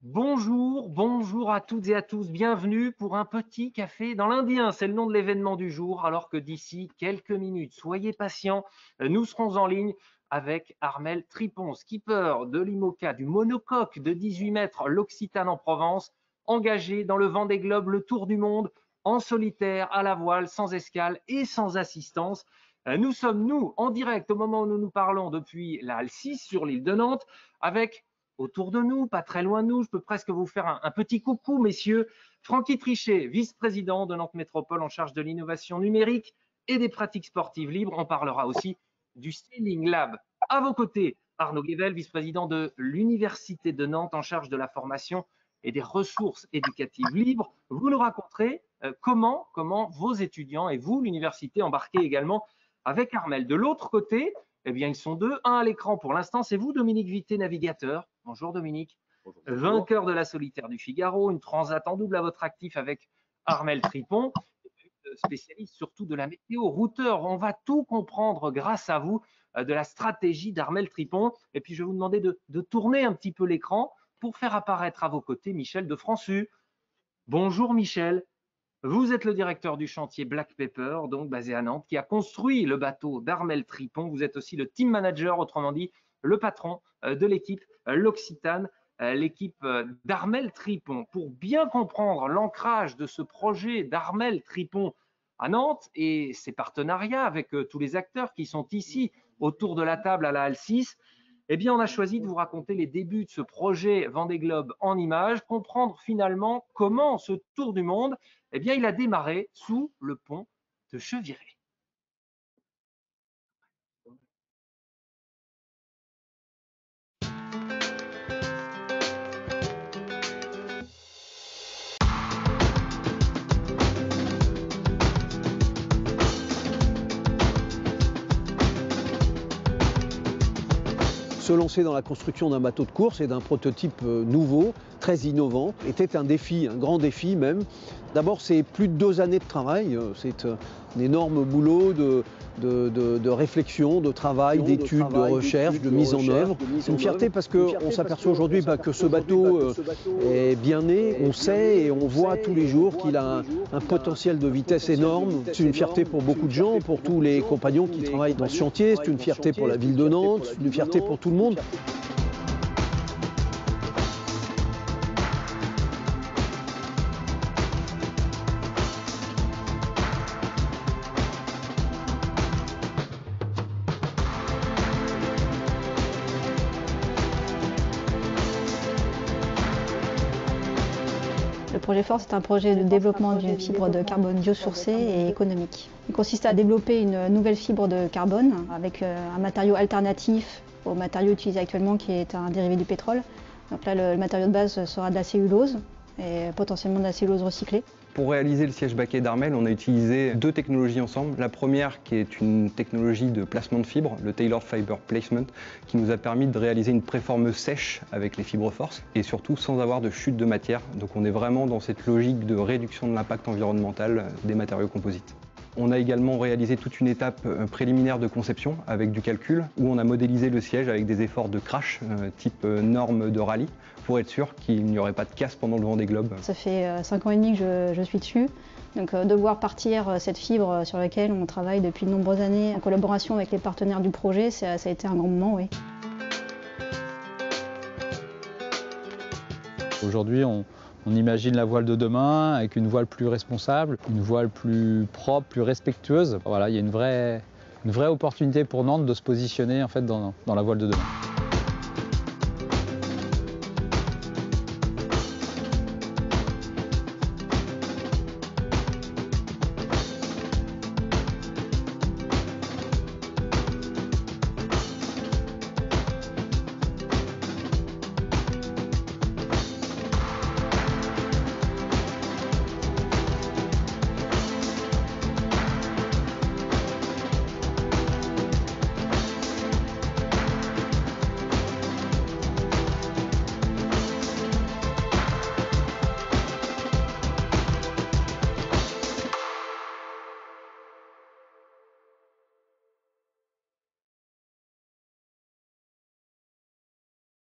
Bonjour, bonjour à toutes et à tous. Bienvenue pour un petit café dans l'Indien. C'est le nom de l'événement du jour, alors que d'ici quelques minutes, soyez patients, nous serons en ligne avec Armel Tripon, skipper de l'IMOCA, du monocoque de 18 mètres, l'Occitane en Provence, engagé dans le Vendée Globe, le Tour du monde, en solitaire, à la voile, sans escale et sans assistance. Nous sommes, nous, en direct au moment où nous nous parlons depuis la Halle 6 sur l'île de Nantes, avec autour de nous, pas très loin de nous. Je peux presque vous faire un petit coucou, messieurs. Francky Trichet, vice-président de Nantes Métropole en charge de l'innovation numérique et des pratiques sportives libres. On parlera aussi du Sailing Lab. À vos côtés, Arnaud Guével, vice-président de l'Université de Nantes en charge de la formation et des ressources éducatives libres. Vous nous raconterez comment vos étudiants et vous, l'université, embarquez également avec Armel. De l'autre côté, eh bien, ils sont deux. Un à l'écran pour l'instant, c'est vous, Dominique Vité, navigateur. Bonjour Dominique. Bonjour, bonjour. Vainqueur de la solitaire du Figaro, une transat en double à votre actif avec Armel Tripon, spécialiste surtout de la météo, routeur. On va tout comprendre grâce à vous de la stratégie d'Armel Tripon. Et puis je vais vous demander de tourner un petit peu l'écran pour faire apparaître à vos côtés Michel de Françu. Bonjour Michel. Vous êtes le directeur du chantier Black Pepper, donc basé à Nantes, qui a construit le bateau d'Armel Tripon. Vous êtes aussi le team manager, autrement dit le patron de l'équipe l'Occitane, l'équipe d'Armel Tripon. Pour bien comprendre l'ancrage de ce projet d'Armel Tripon à Nantes et ses partenariats avec tous les acteurs qui sont ici autour de la table à la Halle 6, eh bien, on a choisi de vous raconter les débuts de ce projet Vendée Globe en images, comprendre finalement comment ce tour du monde, eh bien, il a démarré sous le pont de Cheviré. Se lancer dans la construction d'un bateau de course et d'un prototype nouveau, très innovant, était un défi, un grand défi même. D'abord, c'est plus de 2 années de travail, c'est un énorme boulot de réflexion, de travail, d'études, de recherche, de mise en œuvre. C'est une fierté parce qu'on s'aperçoit aujourd'hui que ce bateau est bien né, on sait et on voit tous les jours qu'il a un potentiel de vitesse énorme. C'est une fierté pour beaucoup de gens, pour tous les compagnons qui travaillent dans ce chantier, c'est une fierté pour la ville de Nantes, c'est une fierté pour tout le monde. Le projet FORCE est un projet de développement d'une fibre de carbone biosourcée et économique. Il consiste à développer une nouvelle fibre de carbone avec un matériau alternatif au matériau utilisé actuellement qui est un dérivé du pétrole. Donc là, le matériau de base sera de la cellulose et potentiellement de la cellulose recyclée. Pour réaliser le siège baquet d'Armel, on a utilisé 2 technologies ensemble. La première qui est une technologie de placement de fibres, le Tailored Fiber Placement, qui nous a permis de réaliser une préforme sèche avec les fibres force et surtout sans avoir de chute de matière. Donc on est vraiment dans cette logique de réduction de l'impact environnemental des matériaux composites. On a également réalisé toute une étape préliminaire de conception avec du calcul où on a modélisé le siège avec des efforts de crash type norme de rallye pour être sûr qu'il n'y aurait pas de casse pendant le Vendée Globe. Ça fait 5 ans et demi que je suis dessus. Donc de voir partir cette fibre sur laquelle on travaille depuis de nombreuses années en collaboration avec les partenaires du projet, ça a été un grand moment, oui. Aujourd'hui, on imagine la voile de demain avec une voile plus responsable, une voile plus propre, plus respectueuse. Voilà, il y a une vraie opportunité pour Nantes de se positionner en fait, dans la voile de demain.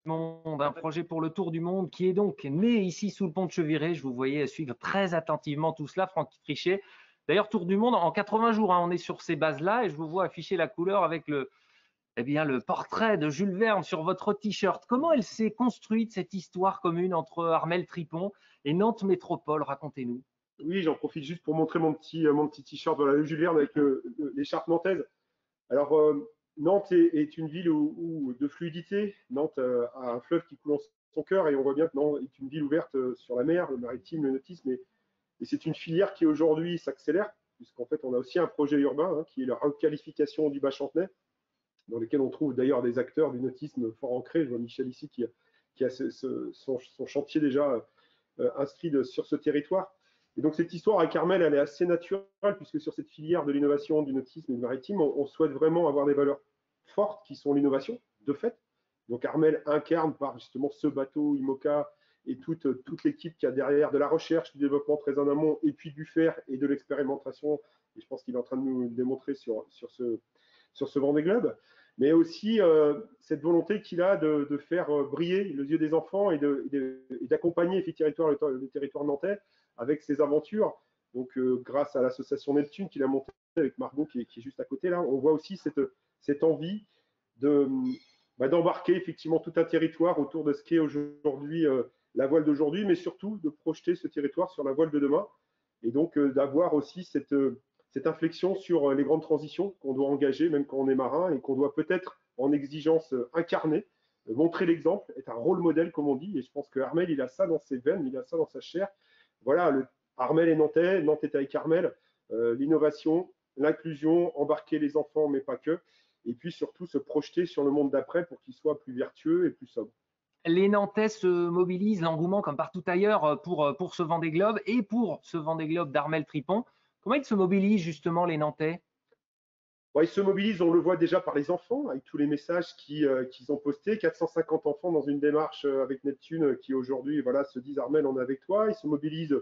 Monde, un projet pour le tour du monde qui est donc né ici sous le pont de Cheviré. Je vous voyais suivre très attentivement tout cela, Francky Trichet. D'ailleurs, tour du monde en 80 jours, hein, on est sur ces bases-là et je vous vois afficher la couleur avec le portrait de Jules Verne sur votre t-shirt. Comment elle s'est construite, cette histoire commune entre Armel Tripon et Nantes Métropole? Racontez-nous. Oui, j'en profite juste pour montrer mon petit t-shirt de Jules Verne avec l'écharpe nantaise. Alors, Nantes est une ville de fluidité. Nantes a un fleuve qui coule en son cœur et on voit bien que Nantes est une ville ouverte sur la mer, le maritime, le nautisme. Et c'est une filière qui aujourd'hui s'accélère, puisqu'en fait, on a aussi un projet urbain qui est la requalification du Bas-Chantenay, dans lequel on trouve d'ailleurs des acteurs du nautisme fort ancrés. Je vois Michel ici qui a son chantier déjà inscrit sur ce territoire. Et donc cette histoire avec Armel, elle est assez naturelle, puisque sur cette filière de l'innovation, du nautisme et du maritime, on souhaite vraiment avoir des valeurs fortes qui sont l'innovation, de fait. Donc Armel incarne par justement ce bateau IMOCA et toute l'équipe qui a derrière de la recherche, du développement très en amont, et puis du faire et de l'expérimentation. Et je pense qu'il est en train de nous le démontrer sur ce Vendée Globe. Mais aussi cette volonté qu'il a de faire briller les yeux des enfants et d'accompagner le territoire nantais avec ses aventures. Donc, grâce à l'association Neptune qu'il a montée avec Margot qui est juste à côté là, on voit aussi cette envie d'embarquer effectivement tout un territoire autour de ce qu'est aujourd'hui la voile d'aujourd'hui, mais surtout de projeter ce territoire sur la voile de demain. Et donc, d'avoir aussi cette inflexion sur les grandes transitions qu'on doit engager, même quand on est marin, et qu'on doit peut-être, en exigence, incarner, montrer l'exemple, être un rôle modèle, comme on dit. Et je pense que Armel, il a ça dans ses veines, il a ça dans sa chair. Voilà, Armel est nantais, Nantes est avec Armel, l'innovation, l'inclusion, embarquer les enfants, mais pas que, et puis surtout se projeter sur le monde d'après pour qu'il soit plus vertueux et plus sobre. Les Nantais se mobilisent, l'engouement comme partout ailleurs, pour ce Vendée Globe et pour ce Vendée Globe d'Armel Tripon. Comment ils se mobilisent justement, les Nantais? Ils se mobilisent, on le voit déjà par les enfants, avec tous les messages qu'ils ont postés. 450 enfants dans une démarche avec Neptune qui aujourd'hui se disent Armel, on est avec toi. Ils se mobilisent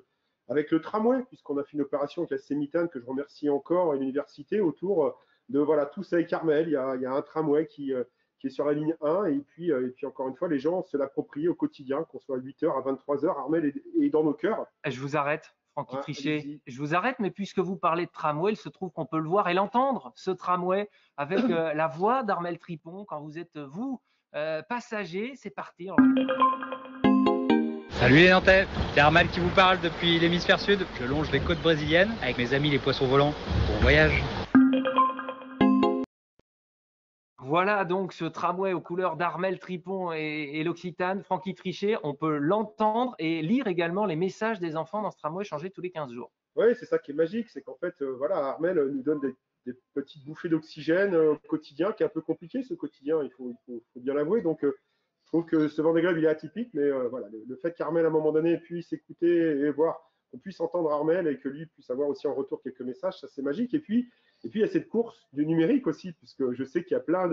avec le tramway, puisqu'on a fait une opération avec la Sémitane, que je remercie encore, et l'université, autour de tous avec Armel. Il y a un tramway qui est sur la ligne 1, et puis encore une fois, les gens se l'approprient au quotidien, qu'on soit à 8h, à 23h. Armel est dans nos cœurs. Je vous arrête. Francky Trichet, je vous arrête, mais puisque vous parlez de tramway, il se trouve qu'on peut le voir et l'entendre, ce tramway, avec la voix d'Armel Tripon, quand vous êtes, vous, passager. C'est parti. Salut les Nantais, c'est Armel qui vous parle depuis l'hémisphère sud. Je longe les côtes brésiliennes avec mes amis les poissons volants. Bon voyage. Voilà donc ce tramway aux couleurs d'Armel Tripon et l'Occitane. Francky Trichet, on peut l'entendre et lire également les messages des enfants dans ce tramway changé tous les 15 jours. Oui, c'est ça qui est magique, c'est qu'en fait, Armel nous donne des petites bouffées d'oxygène au quotidien, qui est un peu compliqué ce quotidien, il faut bien l'avouer. Donc, je trouve que ce Vendée Globe, il est atypique, mais le fait qu'Armel, à un moment donné, puisse écouter et voir, qu'on puisse entendre Armel et que lui puisse avoir aussi en retour quelques messages, ça c'est magique. Et puis, il y a cette course du numérique aussi, puisque je sais qu'il y a plein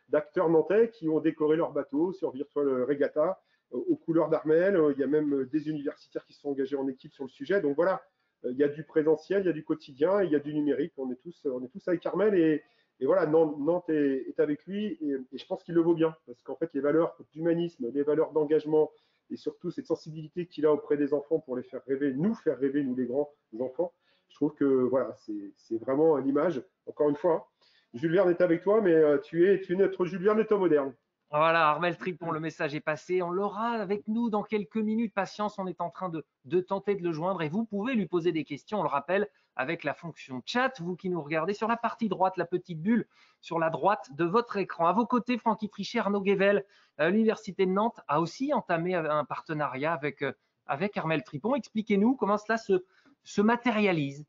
d'acteurs nantais qui ont décoré leur bateau sur Virtual Regatta aux couleurs d'Armel. Il y a même des universitaires qui se sont engagés en équipe sur le sujet. Donc voilà, il y a du présentiel, il y a du quotidien, il y a du numérique. On est tous avec Armel et voilà, Nantes est avec lui et je pense qu'il le vaut bien parce qu'en fait, les valeurs d'humanisme, les valeurs d'engagement et surtout cette sensibilité qu'il a auprès des enfants pour les faire rêver, nous, les grands enfants, je trouve que voilà, c'est vraiment l'image. Encore une fois, Jules Verne est avec toi, mais tu es notre Jules Verne étant moderne. Voilà, Armel Tripon, le message est passé. On l'aura avec nous dans quelques minutes. Patience, on est en train de tenter de le joindre et vous pouvez lui poser des questions. On le rappelle avec la fonction chat, vous qui nous regardez sur la partie droite, la petite bulle sur la droite de votre écran. À vos côtés, Francky Trichet, Arnaud Guével, l'Université de Nantes a aussi entamé un partenariat avec Armel Tripon. Expliquez-nous comment cela se matérialise.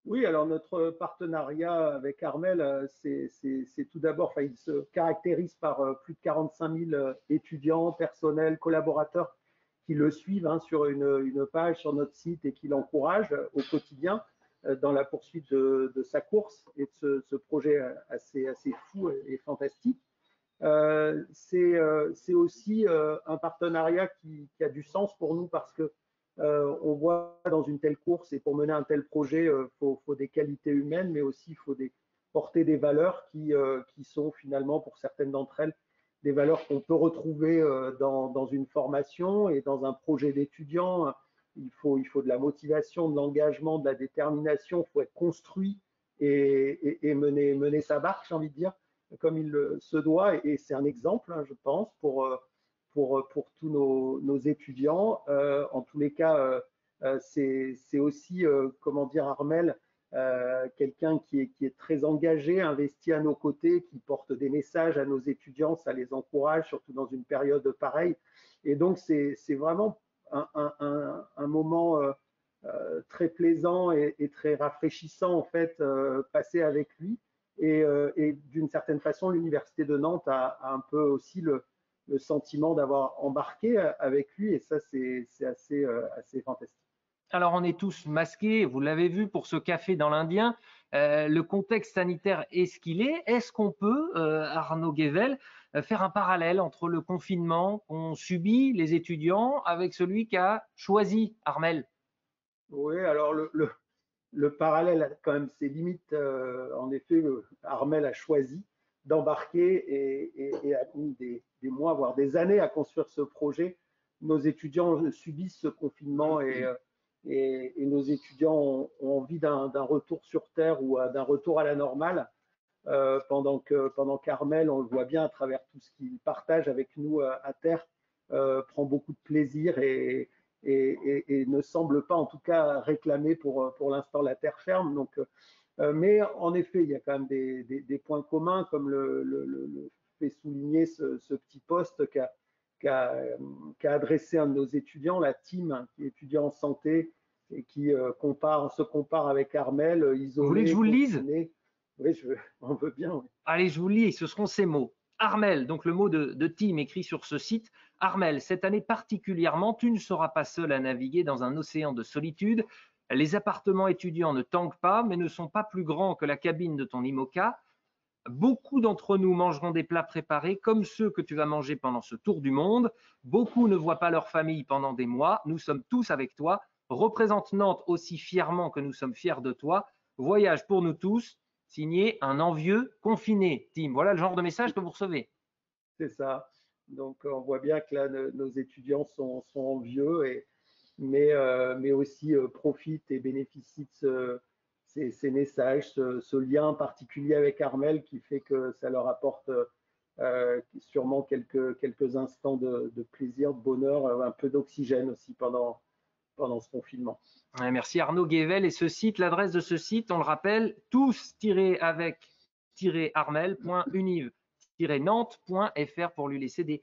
Oui, alors notre partenariat avec Armel, c'est tout d'abord, il se caractérise par plus de 45 000 étudiants, personnels, collaborateurs qui le suivent sur une page sur notre site et qui l'encouragent au quotidien dans la poursuite de sa course et de ce projet assez fou et fantastique. C'est aussi un partenariat qui a du sens pour nous parce que on voit dans une telle course et pour mener un tel projet, faut des qualités humaines, mais aussi il faut porter des valeurs qui sont finalement pour certaines d'entre elles des valeurs qu'on peut retrouver dans une formation et dans un projet d'étudiant. Il faut de la motivation, de l'engagement, de la détermination. Il faut être construit et mener sa barque, j'ai envie de dire, comme il se doit. Et c'est un exemple, je pense, pour tous nos étudiants. En tous les cas, c'est aussi, comment dire, Armel, quelqu'un qui est très engagé, investi à nos côtés, qui porte des messages à nos étudiants, ça les encourage, surtout dans une période pareille. Et donc, c'est vraiment un moment très plaisant et très rafraîchissant, en fait, passé avec lui. Et d'une certaine façon, l'Université de Nantes a un peu aussi le sentiment d'avoir embarqué avec lui, et ça, c'est assez fantastique. Alors, on est tous masqués, vous l'avez vu, pour ce café dans l'Indien. Le contexte sanitaire est ce qu'il est. Est-ce qu'on peut, Arnaud Guével, faire un parallèle entre le confinement qu'ont subi les étudiants avec celui qu'a choisi Armel? Oui, alors le parallèle a quand même ses limites. En effet, Armel a choisi d'embarquer et a mis des mois, voire des années à construire ce projet. Nos étudiants subissent ce confinement et nos étudiants ont envie d'un retour sur Terre ou d'un retour à la normale, pendant qu'Armel, on le voit bien à travers tout ce qu'il partage avec nous à Terre, prend beaucoup de plaisir et ne semble pas en tout cas réclamer pour l'instant la terre ferme. Donc, mais en effet, il y a quand même des points communs, comme le fait souligner ce petit post qu'a adressé un de nos étudiants, la team, qui est étudiant en santé et qui se compare avec Armel, isolé. Vous voulez que je vous le lise? Oui, on veut bien. Oui. Allez, je vous le lis, ce seront ces mots. Armel, donc le mot de team écrit sur ce site. Armel, cette année particulièrement, tu ne seras pas seul à naviguer dans un océan de solitude. Les appartements étudiants ne tanguent pas, mais ne sont pas plus grands que la cabine de ton IMOCA. Beaucoup d'entre nous mangeront des plats préparés comme ceux que tu vas manger pendant ce tour du monde. Beaucoup ne voient pas leur famille pendant des mois. Nous sommes tous avec toi. Représente Nantes aussi fièrement que nous sommes fiers de toi. Voyage pour nous tous. Signé un envieux confiné. Tim, voilà le genre de message que vous recevez. C'est ça. Donc, on voit bien que là, nos étudiants sont envieux, mais aussi profitent et bénéficient de ces messages, ce lien particulier avec Armel qui fait que ça leur apporte sûrement quelques instants de plaisir, de bonheur, un peu d'oxygène aussi pendant ce confinement. Merci Arnaud Guével. Et ce site, l'adresse de ce site, on le rappelle, tous-avec-armel.univ-nantes.fr pour lui laisser des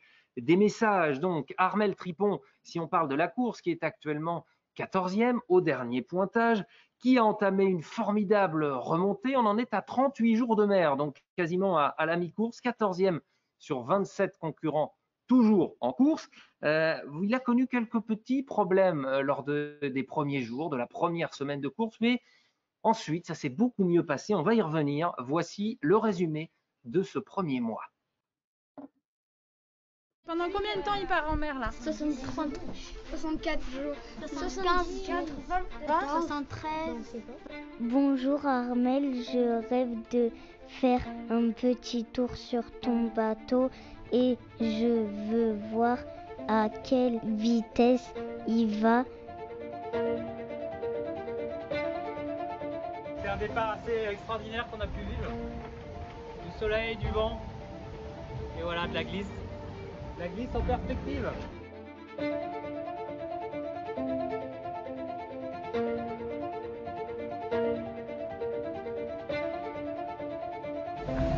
messages. Donc Armel Tripon, si on parle de la course qui est actuellement 14e au dernier pointage, qui a entamé une formidable remontée, on en est à 38 jours de mer, donc quasiment à la mi-course, 14e sur 27 concurrents toujours en course. Il a connu quelques petits problèmes lors des premiers jours, de la première semaine de course, mais ensuite, ça s'est beaucoup mieux passé. On va y revenir. Voici le résumé de ce premier mois. Pendant combien de temps il part en mer là? 64 jours. 75, 20, 73. Bonjour Armel, je rêve de faire un petit tour sur ton bateau et je veux voir à quelle vitesse il va. C'est un départ assez extraordinaire qu'on a pu vivre. Du soleil, du vent et voilà, de la glisse. La glisse en perspective.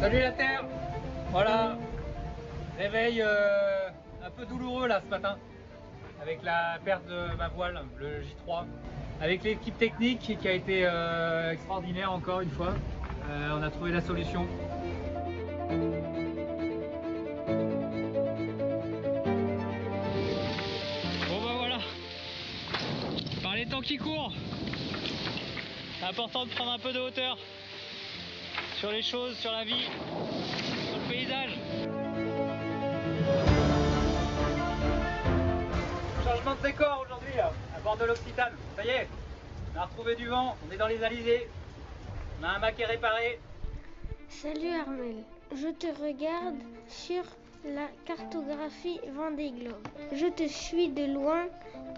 Salut la Terre. Voilà, réveil un peu douloureux là ce matin, avec la perte de ma voile, le J3. Avec l'équipe technique qui a été extraordinaire encore une fois, on a trouvé la solution. Bon bah voilà, par les temps qui courent, c'est important de prendre un peu de hauteur sur les choses, sur la vie, sur le paysage. Changement de décor aujourd'hui à bord de l'Occitane. Ça y est, on a retrouvé du vent, on est dans les alizés, on a un mât qui est réparé. Salut Armel, je te regarde sur la cartographie Vendée Globe. Je te suis de loin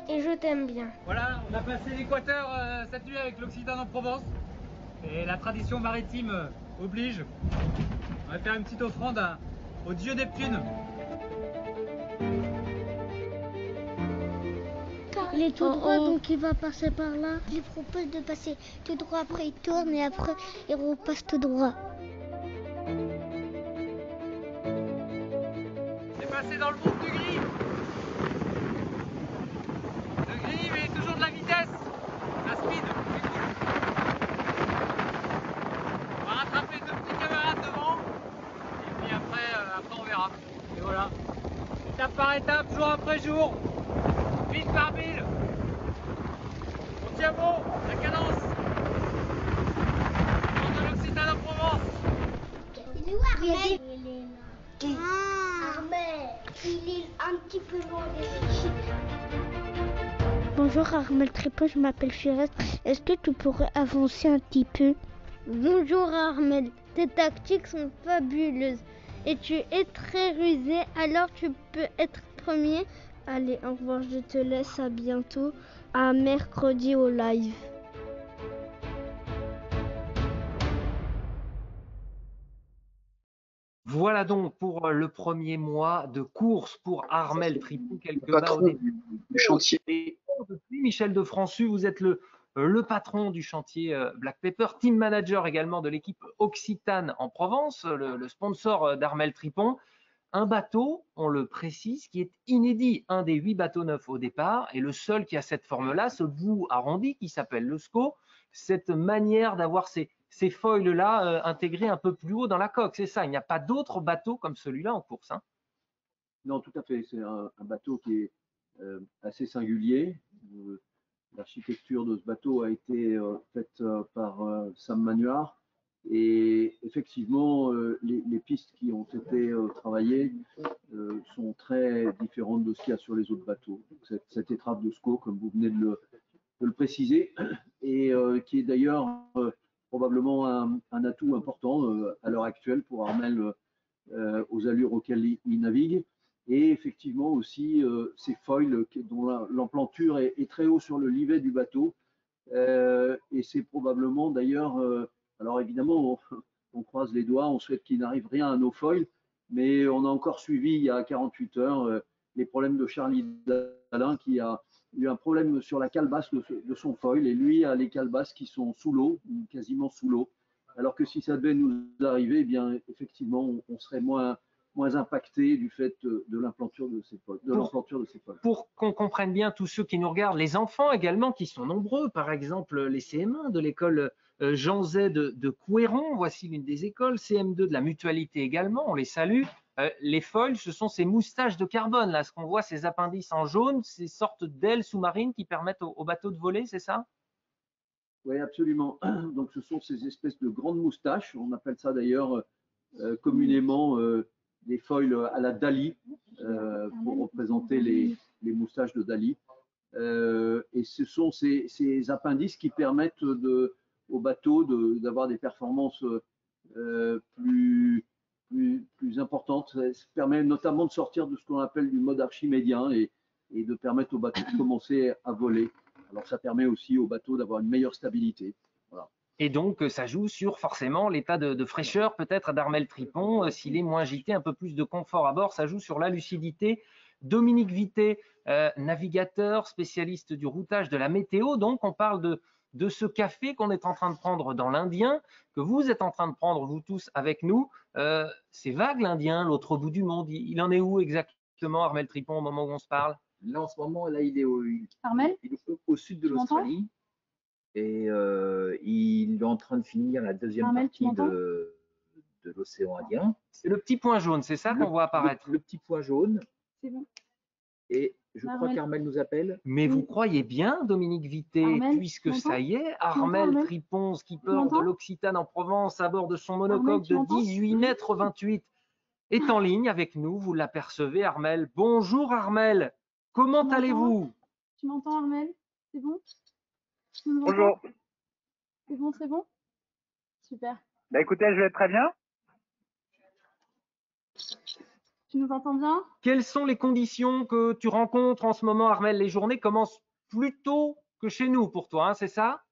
et je t'aime bien. Voilà, on a passé l'équateur cette nuit avec l'Occitane en Provence. Et la tradition maritime oblige. On va faire une petite offrande au dieu Neptune. Il est tout droit, donc il va passer par là. Je lui propose de passer tout droit, après il tourne et après il repasse tout droit. C'est passé dans le monde du gris. Le gris, mais toujours de la vitesse. La speed, c'est cool. On va rattraper deux petits camarades devant. Et puis après on verra. Et voilà. Étape par étape, jour après jour. Ville par ville. On tient bon, la cadence. On de l'Occitane en Provence. Il est où Armel? Il est là. Armel, il est un petit peu loin des. Bonjour Armel Tripon, je m'appelle Firas. Est-ce que tu pourrais avancer un petit peu? Bonjour Armel, tes tactiques sont fabuleuses et tu es très rusé, alors tu peux être premier. Allez, au revoir, je te laisse, à bientôt, à mercredi au live. Voilà donc pour le premier mois de course pour Armel Tripon, quelques bas au Patron début. du chantier. Et depuis, Michel de Françu, vous êtes le patron du chantier Black Pepper, team manager également de l'équipe Occitane en Provence, le sponsor d'Armel Tripon. Un bateau, on le précise, qui est inédit, un des 8 bateaux neufs au départ, et le seul qui a cette forme-là, ce bout arrondi qui s'appelle le SCO, cette manière d'avoir ces foils-là intégrés un peu plus haut dans la coque, c'est ça, il n'y a pas d'autre bateau comme celui-là en course. Hein. Non, tout à fait. C'est un bateau qui est assez singulier. L'architecture de ce bateau a été faite par Sam Manuard. Et effectivement, les pistes qui ont été travaillées sont très différentes de ce qu'il y a sur les autres bateaux. Cette étrave de SCO, comme vous venez de le préciser, et qui est d'ailleurs probablement un atout important à l'heure actuelle pour Armel aux allures auxquelles il navigue. Et effectivement aussi ces foils dont l'emplanture est très haut sur le livet du bateau. Et c'est probablement d'ailleurs, alors évidemment on croise les doigts, on souhaite qu'il n'arrive rien à nos foils, mais on a encore suivi il y a 48 heures les problèmes de Charlie Dalin qui a eu un problème sur la calebasse de son foil, et lui a les calebasses qui sont sous l'eau, quasiment sous l'eau, alors que si ça devait nous arriver, eh bien effectivement on serait moins impacté du fait de l'implanture de ces foils. Pour qu'on comprenne bien tous ceux qui nous regardent, les enfants également qui sont nombreux, par exemple les CM1 de l'école Jean Zay de Couéron, voici l'une des écoles, CM2 de la Mutualité également, on les salue. Les foils, ce sont ces moustaches de carbone, là, ce qu'on voit, ces appendices en jaune, ces sortes d'ailes sous-marines qui permettent aux bateaux de voler, c'est ça? Oui, absolument. Donc ce sont ces espèces de grandes moustaches, on appelle ça d'ailleurs communément des foils à la Dali, pour représenter les moustaches de Dali. Et ce sont ces appendices qui permettent au bateau d'avoir des performances plus importantes. Ça permet notamment de sortir de ce qu'on appelle du mode archimédien et de permettre au bateau de commencer à voler. Alors ça permet aussi au bateau d'avoir une meilleure stabilité. Voilà. Et donc, ça joue sur forcément l'état de fraîcheur peut-être d'Armel Tripon. S'il est moins agité, un peu plus de confort à bord, ça joue sur la lucidité. Dominique Vité, navigateur, spécialiste du routage, de la météo. Donc, on parle de ce café qu'on est en train de prendre dans l'Indien, que vous êtes en train de prendre, vous tous, avec nous. C'est vague l'Indien, l'autre bout du monde. Il en est où exactement, Armel Tripon, au moment où on se parle? Là, en ce moment, là, il est au sud de l'Australie. Et il est en train de finir la deuxième partie de l'océan Indien. C'est le petit point jaune, c'est ça qu'on voit apparaître? Le petit point jaune. C'est bon. Et je crois qu'Armel nous appelle. Mais vous croyez bien, Dominique Vité, Armel, puisque ça y est, Armel Tripon, skipper de l'Occitane en Provence, à bord de son monocoque de 18 mètres 28, est en ligne avec nous. Vous l'apercevez, Armel. Bonjour, Armel. Comment allez-vous? Tu m'entends, Armel? C'est bon? Bonjour. C'est bon? Super. Bah écoutez, je vais très bien. Tu nous entends bien? Quelles sont les conditions que tu rencontres en ce moment, Armel? Les journées commencent plus tôt que chez nous pour toi, hein, c'est ça?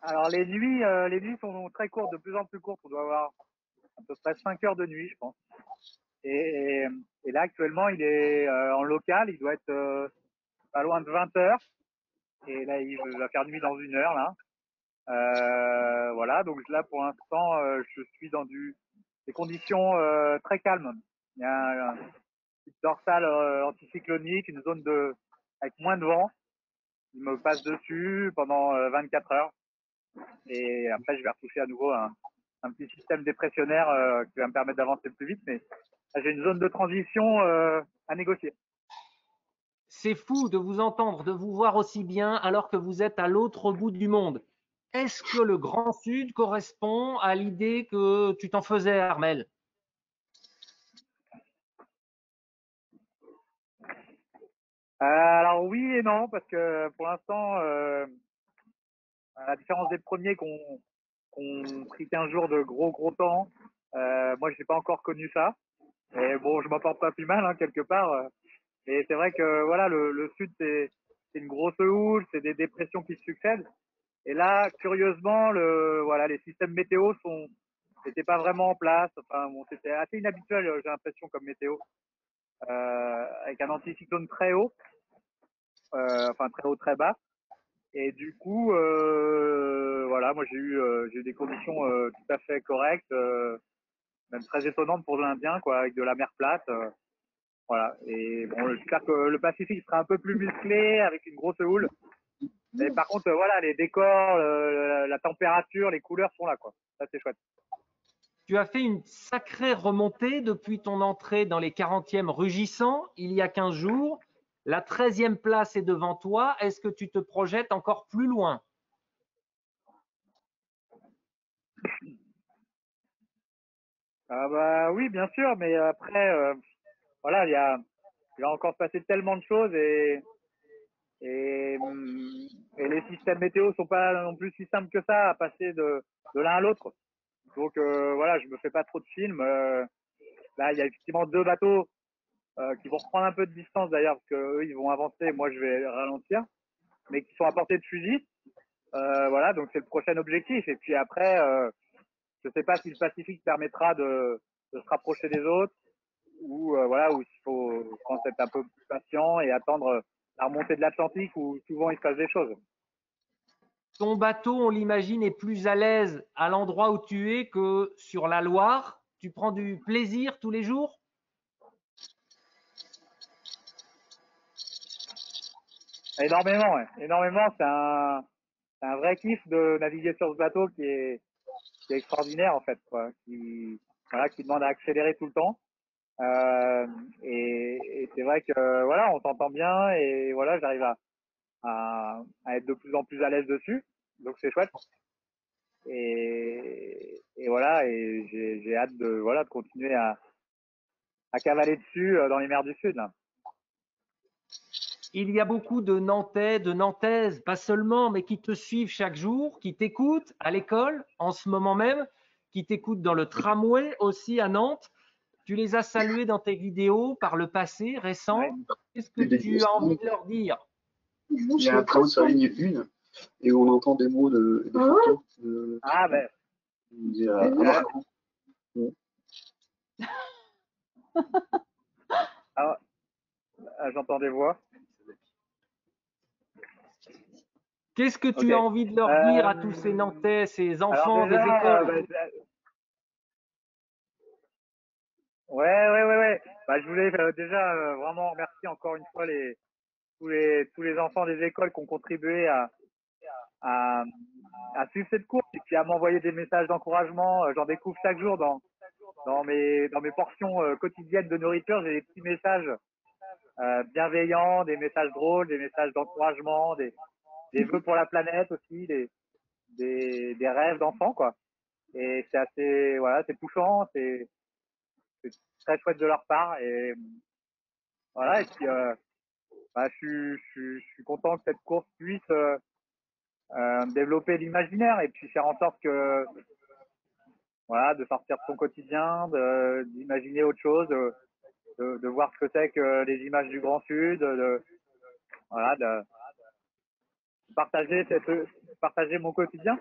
Alors les nuits sont très courtes, de plus en plus courtes. On doit avoir à peu près 5 heures de nuit, je pense. Et, et là actuellement, il est en local, il doit être pas loin de 20 heures. Et là, il va faire nuit dans 1 heure là. Voilà, donc là pour l'instant, je suis dans des conditions très calmes. Il y a une dorsale anticyclonique, une zone avec moins de vent. Il me passe dessus pendant 24 heures. Et après, je vais retoucher à nouveau un petit système dépressionnaire qui va me permettre d'avancer plus vite. Mais j'ai une zone de transition à négocier. C'est fou de vous entendre, de vous voir aussi bien alors que vous êtes à l'autre bout du monde. Est-ce que le Grand Sud correspond à l'idée que tu t'en faisais, Armel? Alors oui et non, parce que pour l'instant, à la différence des premiers qu'on pris 15 jours de gros temps, moi je n'ai pas encore connu ça. Et bon, je m'en porte pas plus mal hein, quelque part. Et c'est vrai que voilà, le Sud c'est une grosse houle, c'est des dépressions qui se succèdent. Et là, curieusement, voilà, les systèmes météo n'étaient pas vraiment en place. Enfin, bon, c'était assez inhabituel, j'ai l'impression, comme météo, avec un anticyclone très haut, enfin très haut, très bas. Et du coup, voilà, moi j'ai eu des conditions tout à fait correctes, même très étonnantes pour l'Indien, quoi, avec de la mer plate. Voilà. Et bon, j'espère que le Pacifique sera un peu plus musclé, avec une grosse houle. Mais par contre, voilà, les décors, la température, les couleurs sont là, quoi. Ça, c'est chouette. Tu as fait une sacrée remontée depuis ton entrée dans les 40e rugissants il y a 15 jours. La 13e place est devant toi. Est-ce que tu te projettes encore plus loin? Ah bah oui, bien sûr, mais après, voilà, il va encore se passer tellement de choses et les systèmes météo sont pas non plus si simples que ça à passer de l'un à l'autre. Donc voilà, je me fais pas trop de films. Là, il y a effectivement 2 bateaux qui vont reprendre un peu de distance d'ailleurs, parce qu'eux, ils vont avancer, moi je vais ralentir, mais qui sont à portée de fusil. Voilà, donc c'est le prochain objectif. Et puis après, je sais pas si le Pacifique permettra de se rapprocher des autres, ou voilà, où il faut, je pense, être un peu plus patient et attendre la remontée de l'Atlantique où souvent il se passe des choses. Ton bateau, on l'imagine, est plus à l'aise à l'endroit où tu es que sur la Loire. Tu prends du plaisir tous les jours? Énormément, ouais. Énormément. C'est un vrai kiff de naviguer sur ce bateau qui est extraordinaire en fait, quoi. Voilà, qui demande à accélérer tout le temps. Et c'est vrai que voilà, on s'entend bien et voilà, j'arrive à être de plus en plus à l'aise dessus. Donc c'est chouette. Et voilà, et j'ai hâte de continuer à cavaler dessus dans les mers du Sud, là. Il y a beaucoup de Nantais, de Nantaises, pas seulement, mais qui te suivent chaque jour, qui t'écoutent à l'école en ce moment même, qui t'écoutent dans le tramway aussi à Nantes. Tu les as salués dans tes vidéos par le passé récent. Qu'est-ce que tu as envie de leur dire? Il y a un train sur la ligne 1 et on entend des mots des photos. Ah ben. J'entends des voix. Qu'est-ce que tu as envie de leur dire à tous ces Nantais, ces enfants des écoles? Ouais. Bah, je voulais déjà vraiment remercier encore une fois tous les enfants des écoles qui ont contribué à suivre cette course et puis à m'envoyer des messages d'encouragement. J'en découvre chaque jour dans mes portions quotidiennes de nourriture. J'ai des petits messages bienveillants, des messages drôles, des messages d'encouragement, des vœux pour la planète aussi, des rêves d'enfants, quoi. Et c'est assez, voilà, c'est touchant, c'est très chouette de leur part. Et voilà, et puis bah, je suis content que cette course puisse développer l'imaginaire et puis faire en sorte que voilà, de sortir de son quotidien, d'imaginer autre chose, de voir ce que c'est que les images du Grand Sud, voilà, de partager mon quotidien.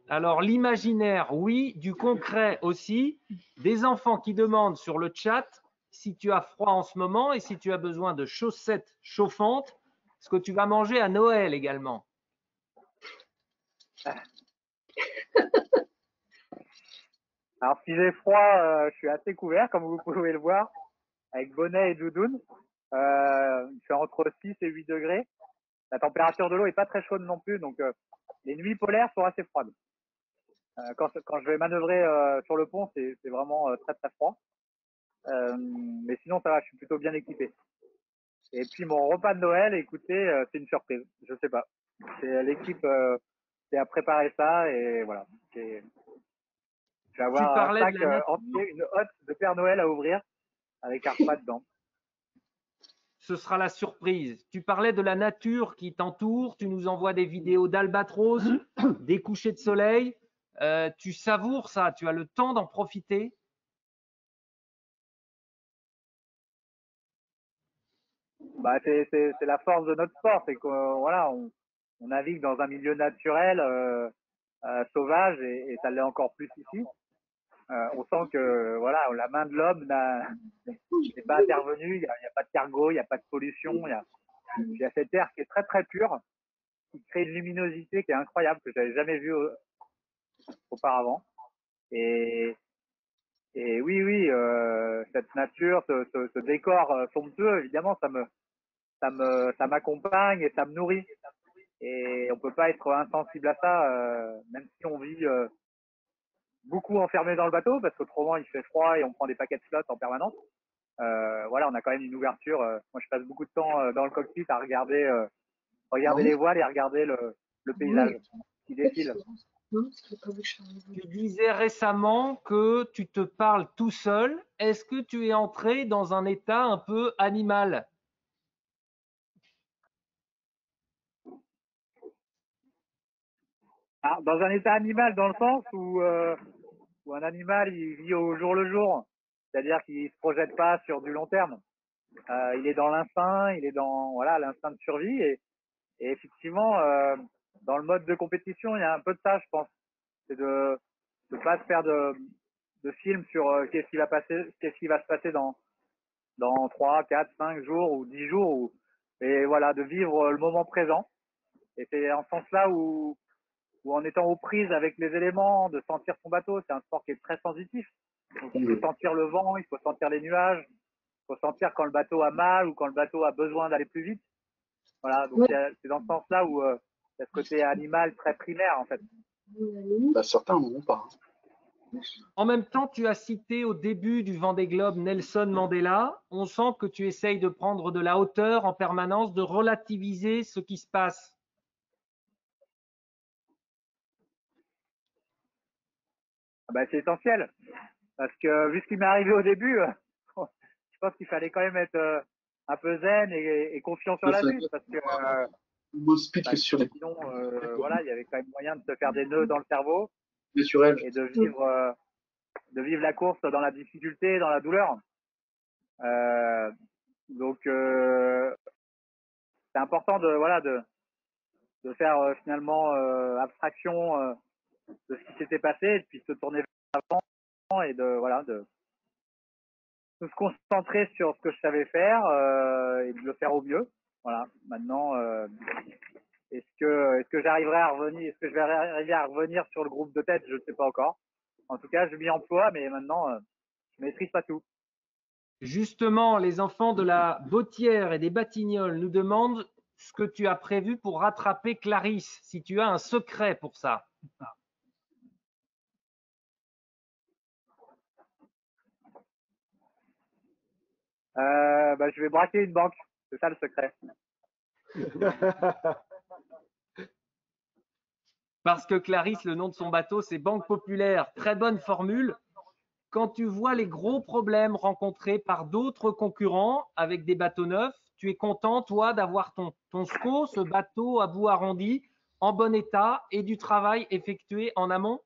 Alors, l'imaginaire, oui, du concret aussi. Des enfants qui demandent sur le chat si tu as froid en ce moment et si tu as besoin de chaussettes chauffantes, ce que tu vas manger à Noël également. Alors, si j'ai froid, je suis assez couvert, comme vous pouvez le voir, avec bonnet et doudoune. Il fait entre 6 et 8 degrés. La température de l'eau est pas très chaude non plus, donc les nuits polaires sont assez froides. Quand je vais manœuvrer sur le pont, c'est vraiment très très froid. Mais sinon, ça va, je suis plutôt bien équipé. Et puis mon repas de Noël, écoutez, c'est une surprise. Je sais pas. C'est l'équipe qui a préparé ça et voilà. Je vais avoir un sac entier, une hotte de Père Noël à ouvrir avec un repas dedans. Ce sera la surprise. Tu parlais de la nature qui t'entoure, tu nous envoies des vidéos d'albatros, des couchers de soleil. Tu savoures ça, tu as le temps d'en profiter? Bah, c'est la force de notre sport, c'est qu'on voilà, on navigue dans un milieu naturel, sauvage, et ça l'est encore plus ici. On sent que voilà, la main de l'homme n'est pas intervenue, il n'y a pas de cargo, il n'y a pas de pollution, il y a cet air qui est très très pur, qui crée une luminosité qui est incroyable, que j'avais jamais vue auparavant. Et oui, cette nature, ce décor somptueux, évidemment, ça m'accompagne et ça me nourrit. Et on peut pas être insensible à ça, même si on vit beaucoup enfermé dans le bateau, parce qu'autrement il fait froid et on prend des paquets de flotte en permanence. Voilà, on a quand même une ouverture. Moi, je passe beaucoup de temps dans le cockpit à regarder les voiles et à regarder le paysage qui défile. Tu disais récemment que tu te parles tout seul. Est-ce que tu es entré dans un état un peu animal? Dans un état animal, dans le sens où un animal il vit au jour le jour, c'est-à-dire qu'il se projette pas sur du long terme. Il est dans l'instinct, il est dans voilà l'instinct de survie et effectivement dans le mode de compétition il y a un peu de ça, je pense, c'est de pas se faire de film sur qu'est-ce qui va se passer dans 3, 4, 5 jours ou 10 jours, et voilà, de vivre le moment présent. Et c'est en ce sens-là où en étant aux prises avec les éléments, de sentir son bateau, c'est un sport qui est très sensitif. Donc il faut sentir le vent, il faut sentir les nuages, il faut sentir quand le bateau a mal ou quand le bateau a besoin d'aller plus vite. Voilà, donc c'est dans ce sens-là où il y a ce côté animal très primaire en fait. Bah, certains n'en ont pas. En même temps, tu as cité au début du Vendée Globe Nelson Mandela. On sent que tu essayes de prendre de la hauteur en permanence, de relativiser ce qui se passe. Bah, c'est essentiel, parce que vu ce qui m'est arrivé au début, je pense qu'il fallait quand même être un peu zen et confiant sur la suite, parce que sinon, voilà, il y avait quand même moyen de se faire des nœuds dans le cerveau et de vivre la course dans la difficulté, dans la douleur. Donc c'est important de faire finalement abstraction de ce qui s'était passé et puis se tourner vers l'avant et de se concentrer sur ce que je savais faire et de le faire au mieux. Voilà. Maintenant, est-ce que j'arriverai à revenir, est-ce que je vais arriver à revenir sur le groupe de tête? Je ne sais pas encore. En tout cas, je m'y emploie, mais maintenant, je maîtrise pas tout. Justement, les enfants de la Bottière et des Batignolles nous demandent ce que tu as prévu pour rattraper Clarisse, si tu as un secret pour ça. Je vais braquer une banque, c'est ça le secret. Parce que Clarisse, le nom de son bateau, c'est Banque Populaire. Très bonne formule. Quand tu vois les gros problèmes rencontrés par d'autres concurrents avec des bateaux neufs, tu es content, toi, d'avoir ton SCO, ce bateau à bout arrondi, en bon état et du travail effectué en amont?